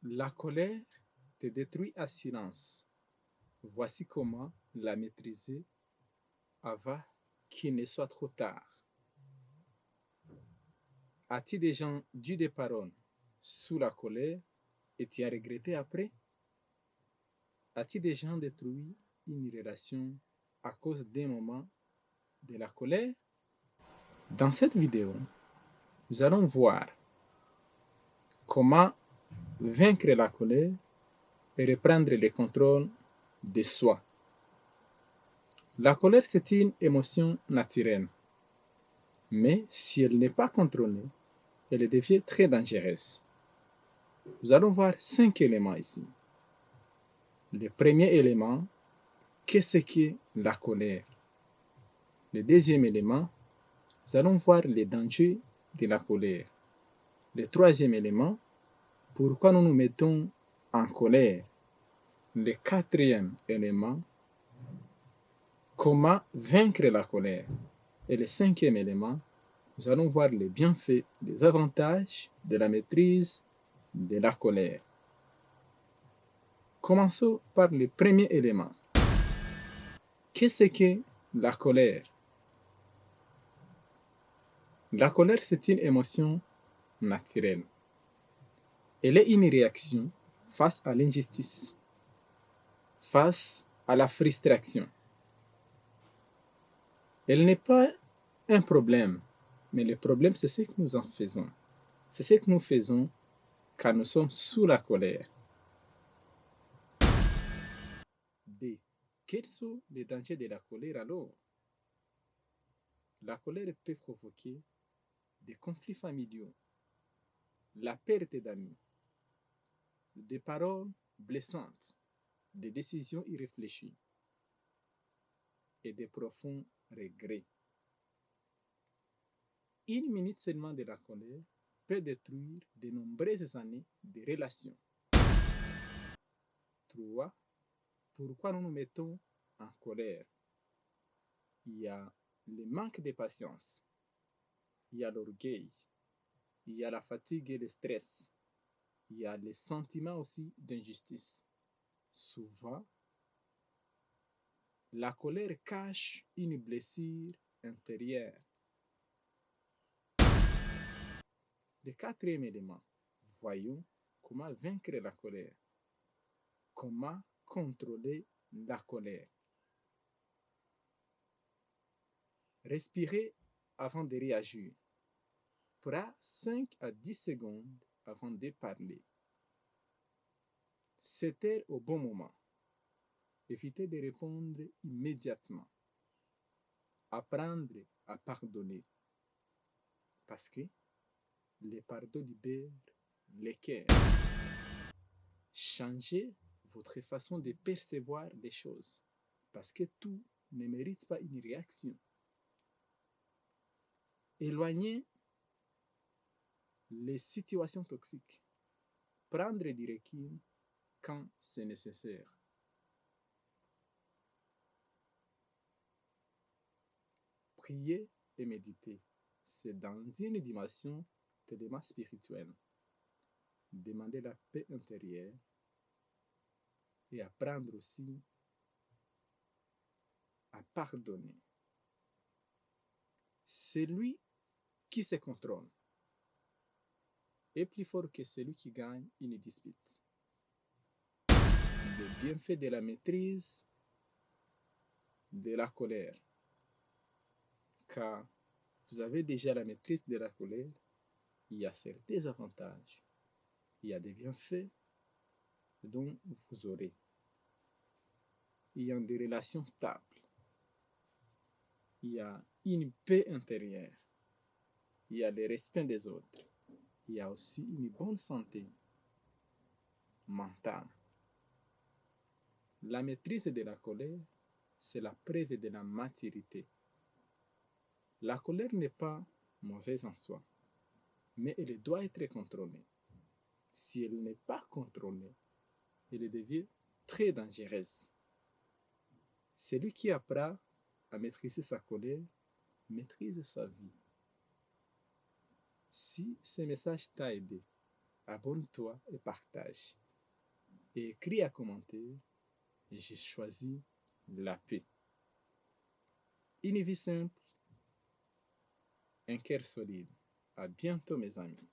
La colère te détruit à silence. Voici comment la maîtriser avant qu'il ne soit trop tard. As-tu déjà dû des paroles sous la colère et tu as regretté après? As-tu déjà détruit une relation à cause d'un moment de la colère? Dans cette vidéo, nous allons voir comment vaincre la colère et reprendre le contrôle de soi. La colère, c'est une émotion naturelle, mais si elle n'est pas contrôlée, elle devient très dangereuse. Nous allons voir 5 éléments ici. Le premier élément, qu'est-ce que la colère? Le deuxième élément, nous allons voir les dangers de la colère. Le troisième élément, pourquoi nous nous mettons en colère. Le quatrième élément, comment vaincre la colère. Et le cinquième élément, nous allons voir les bienfaits, les avantages de la maîtrise de la colère. Commençons par le premier élément. Qu'est-ce que la colère? La colère, c'est une émotion naturelle. Elle est une réaction face à l'injustice, face à la frustration. Elle n'est pas un problème, mais le problème, c'est ce que nous en faisons. C'est ce que nous faisons quand nous sommes sous la colère. D. Quels sont les dangers de la colère alors? La colère peut provoquer des conflits familiaux, la perte d'amis, des paroles blessantes, des décisions irréfléchies et des profonds regrets. Une minute seulement de la colère peut détruire de nombreuses années de relations. 3. Pourquoi nous nous mettons en colère? Il y a le manque de patience, il y a l'orgueil, il y a la fatigue et le stress, il y a les sentiments aussi d'injustice. Souvent, la colère cache une blessure intérieure. Le quatrième élément, voyons comment vaincre la colère. Comment contrôler la colère. Respirez avant de réagir. Prends 5 à 10 secondes avant de parler. C'était au bon moment. Évitez de répondre immédiatement. Apprendre à pardonner. Parce que le pardon libère le cœur. Changez votre façon de percevoir les choses. Parce que tout ne mérite pas une réaction. Éloignez les situations toxiques. Prendre du recul quand c'est nécessaire. Prier et méditer, c'est dans une dimension tellement spirituelle. Demander la paix intérieure et apprendre aussi à pardonner. Celui qui se contrôle est plus fort que celui qui gagne une dispute. Le bienfait de la maîtrise de la colère. Car vous avez déjà la maîtrise de la colère, il y a certains avantages, il y a des bienfaits dont vous aurez. Il y a des relations stables, il y a une paix intérieure, il y a le respect des autres, il y a aussi une bonne santé mentale. La maîtrise de la colère, c'est la preuve de la maturité. La colère n'est pas mauvaise en soi, mais elle doit être contrôlée. Si elle n'est pas contrôlée, elle devient très dangereuse. Celui qui apprend à maîtriser sa colère maîtrise sa vie. Si ce message t'a aidé, abonne-toi et partage. Et écris à commentaire, j'ai choisi la paix. Une vie simple, un cœur solide. À bientôt mes amis.